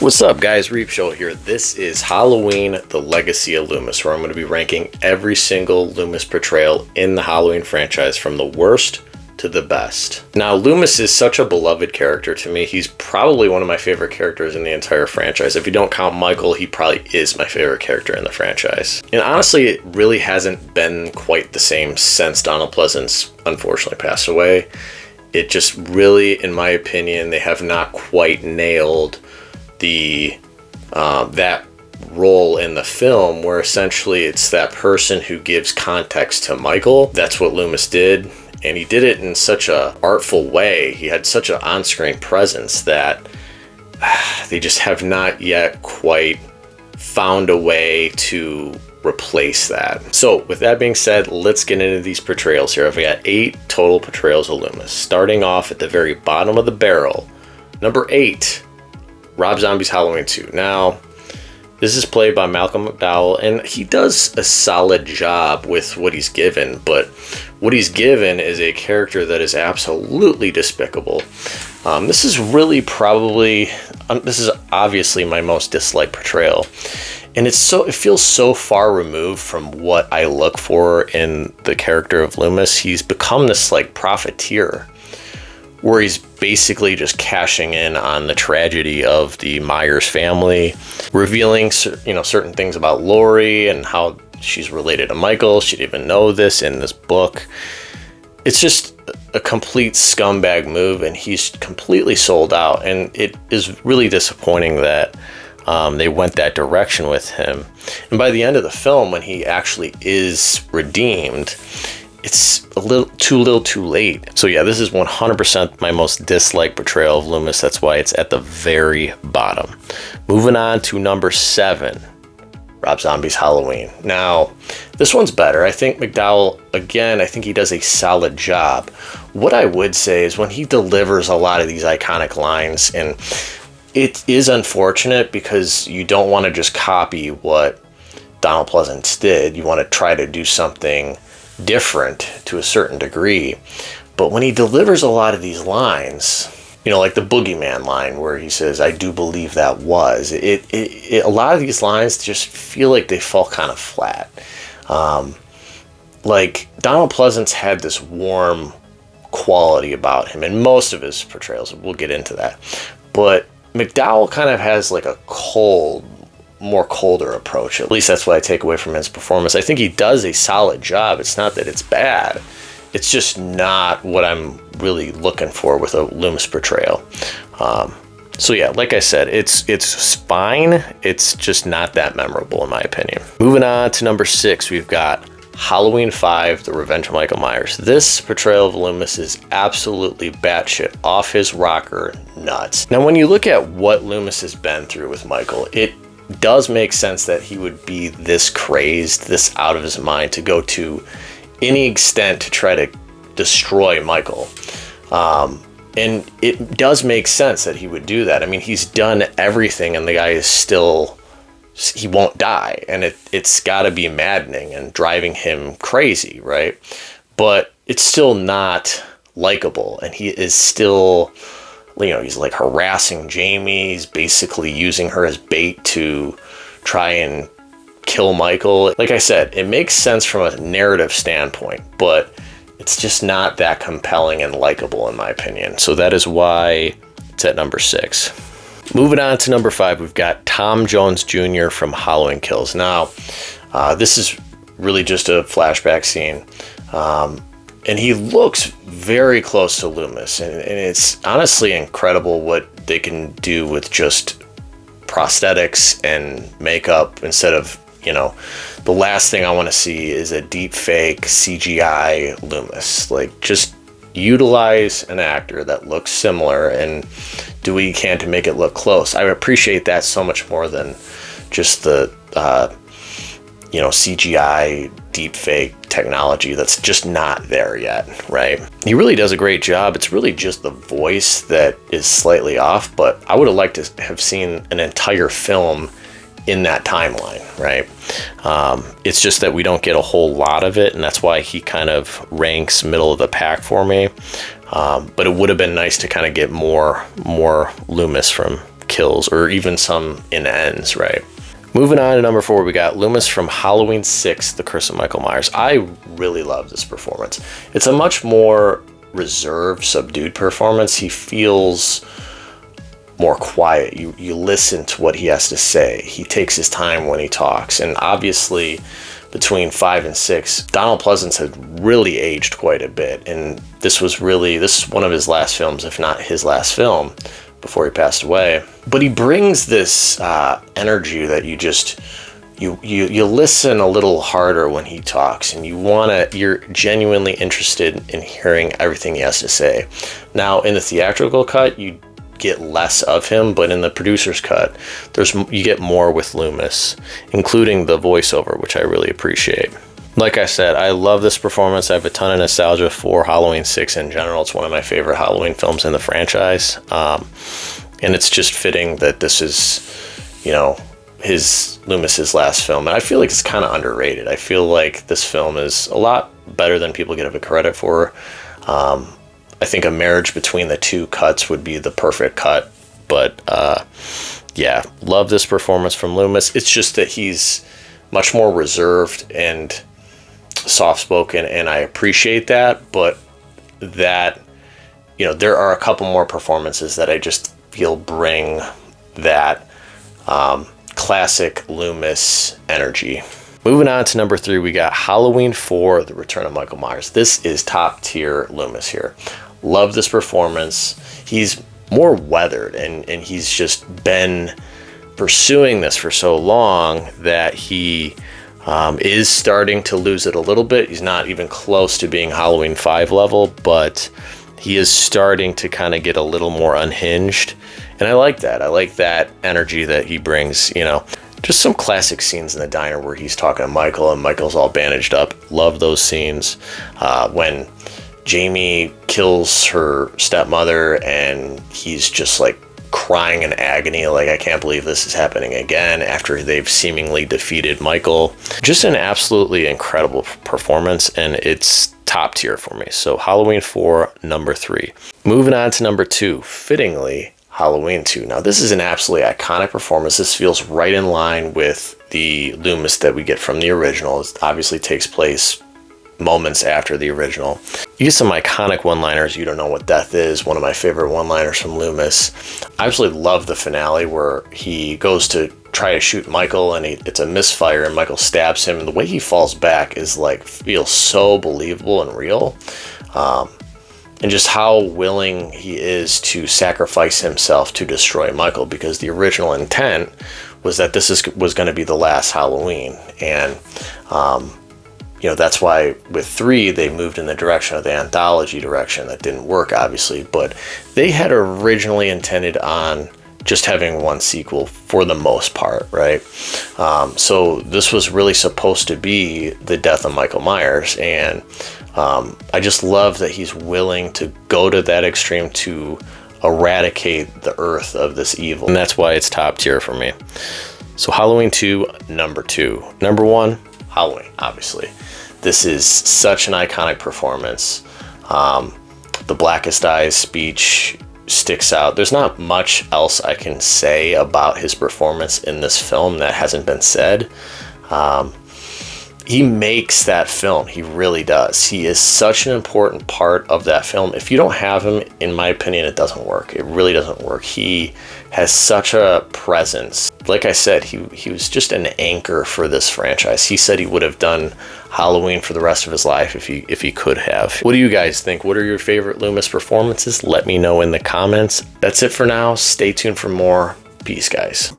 What's up, guys? Reapshow here. This is Halloween, The Legacy of Loomis, where I'm going to be ranking every single Loomis portrayal in the Halloween franchise from the worst to the best. Now, Loomis is such a beloved character to me. He's probably one of my favorite characters in the entire franchise. If you don't count Michael, he probably is my favorite character in the franchise. And honestly, it really hasn't been quite the same since Donald Pleasance unfortunately passed away. It just really, in my opinion, they have not quite nailed that role in the film, where essentially it's that person who gives context to Michael. That's what Loomis did, and he did it in such a artful way. He had such an on-screen presence that they just have not yet quite found a way to replace that. So with that being said, let's get into these portrayals here. I've got 8 total portrayals of Loomis, starting off at the very bottom of the barrel. Number 8, Rob Zombie's Halloween 2. Now, this is played by Malcolm McDowell, and he does a solid job with what he's given, but what he's given is a character that is absolutely despicable. This is obviously my most disliked portrayal, and it feels so far removed from what I look for in the character of Loomis. He's become this like profiteer, where he's basically just cashing in on the tragedy of the Myers family, revealing certain things about Lori and how she's related to Michael. She didn't even know this in this book. It's just a complete scumbag move, and he's completely sold out, and it is really disappointing that they went that direction with him. And by the end of the film, when he actually is redeemed, it's a little too late. So yeah, this is 100% my most disliked portrayal of Loomis. That's why it's at the very bottom. Moving on to number 7, Rob Zombie's Halloween. Now, this one's better. I think McDowell, again, I think he does a solid job. What I would say is when he delivers a lot of these iconic lines, and it is unfortunate because you don't want to just copy what Donald Pleasance did. You want to try to do something different to a certain degree. But when he delivers a lot of these lines, like the boogeyman line where he says, "I do believe that was," a lot of these lines just feel like they fall kind of flat. Like Donald Pleasance had this warm quality about him in most of his portrayals. We'll get into that. But McDowell kind of has like a more colder approach. At least that's what I take away from his performance. I think he does a solid job. It's not that it's bad. It's just not what I'm really looking for with a Loomis portrayal. So yeah, like I said, it's fine. It's just not that memorable in my opinion. Moving on to number 6, we've got Halloween 5, The Revenge of Michael Myers. This portrayal of Loomis is absolutely batshit off his rocker nuts. Now, when you look at what Loomis has been through with Michael, it does make sense that he would be this crazed, this out of his mind, to go to any extent to try to destroy Michael. And it does make sense that he would do that. I mean, he's done everything and the guy is still, he won't die. And it's got to be maddening and driving him crazy, right? But it's still not likable, and he is still, he's like harassing Jamie. He's basically using her as bait to try and kill Michael. Like I said, it makes sense from a narrative standpoint, but it's just not that compelling and likable in my opinion. So that is why it's at number 6. Moving on to number 5, we've got Tom Jones Jr. from Halloween Kills. Now, this is really just a flashback scene. And he looks very close to Loomis, and it's honestly incredible what they can do with just prosthetics and makeup instead of, the last thing I want to see is a deep fake CGI Loomis. Like, just utilize an actor that looks similar and do what you can to make it look close. I appreciate that so much more than just the CGI deep fake technology that's just not there yet, right? He really does a great job. It's really just the voice that is slightly off, but I would have liked to have seen an entire film in that timeline, right? It's just that we don't get a whole lot of it, and that's why he kind of ranks middle of the pack for me. But it would have been nice to kind of get more Loomis from kills, or even some in ends, right? Moving on to number 4, we got Loomis from Halloween 6, The Curse of Michael Myers. I really love this performance. It's a much more reserved, subdued performance. He feels more quiet. You listen to what he has to say. He takes his time when he talks. And obviously, between 5 and 6, Donald Pleasence had really aged quite a bit. And this is one of his last films, if not his last film, before he passed away. But he brings this energy that you listen a little harder when he talks, and you're genuinely interested in hearing everything he has to say. Now, in the theatrical cut, you get less of him, but in the producer's cut, you get more with Loomis, including the voiceover, which I really appreciate. Like I said, I love this performance. I have a ton of nostalgia for Halloween 6 in general. It's one of my favorite Halloween films in the franchise. And it's just fitting that this is, Loomis's last film. And I feel like it's kind of underrated. I feel like this film is a lot better than people give it credit for. I think a marriage between the two cuts would be the perfect cut. But yeah, love this performance from Loomis. It's just that he's much more reserved and soft-spoken, and I appreciate that. But that, there are a couple more performances that I just feel bring that classic Loomis energy. Moving on to number 3, we got Halloween 4, The Return of Michael Myers. This is top tier Loomis here. Love this performance. He's more weathered, and he's just been pursuing this for so long that he is starting to lose it a little bit. He's not even close to being Halloween 5 level, but he is starting to kind of get a little more unhinged. And I like that. I like that energy that he brings, Just some classic scenes in the diner where he's talking to Michael and Michael's all bandaged up. Love those scenes. When Jamie kills her stepmother and he's just like crying in agony, like, I can't believe this is happening again, after they've seemingly defeated Michael. Just an absolutely incredible performance, and it's top tier for me. So Halloween 4, number 3. Moving on to number 2, fittingly, Halloween 2. Now, this is an absolutely iconic performance. This feels right in line with the Loomis that we get from the original. It obviously takes place moments after the original. You get some iconic one-liners. You don't know what death is. One of my favorite one-liners from Loomis. I absolutely love the finale where he goes to try to shoot Michael and it's a misfire and Michael stabs him. And the way he falls back is feels so believable and real. And just how willing he is to sacrifice himself to destroy Michael, because the original intent was that this was going to be the last Halloween. And that's why with 3 they moved in the direction of the anthology direction. That didn't work, obviously, but they had originally intended on just having one sequel for the most part, right? So this was really supposed to be the death of Michael Myers, and I just love that he's willing to go to that extreme to eradicate the earth of this evil, and that's why it's top tier for me. So Halloween 2, number 2. Number 1, Halloween, obviously. This is such an iconic performance. The Blackest Eyes speech sticks out. There's not much else I can say about his performance in this film that hasn't been said. He makes that film. He really does. He is such an important part of that film. If you don't have him, in my opinion, it doesn't work. It really doesn't work. He has such a presence. Like I said, he was just an anchor for this franchise. He said he would have done Halloween for the rest of his life if he could have. What do you guys think? What are your favorite Loomis performances? Let me know in the comments. That's it for now. Stay tuned for more. Peace, guys.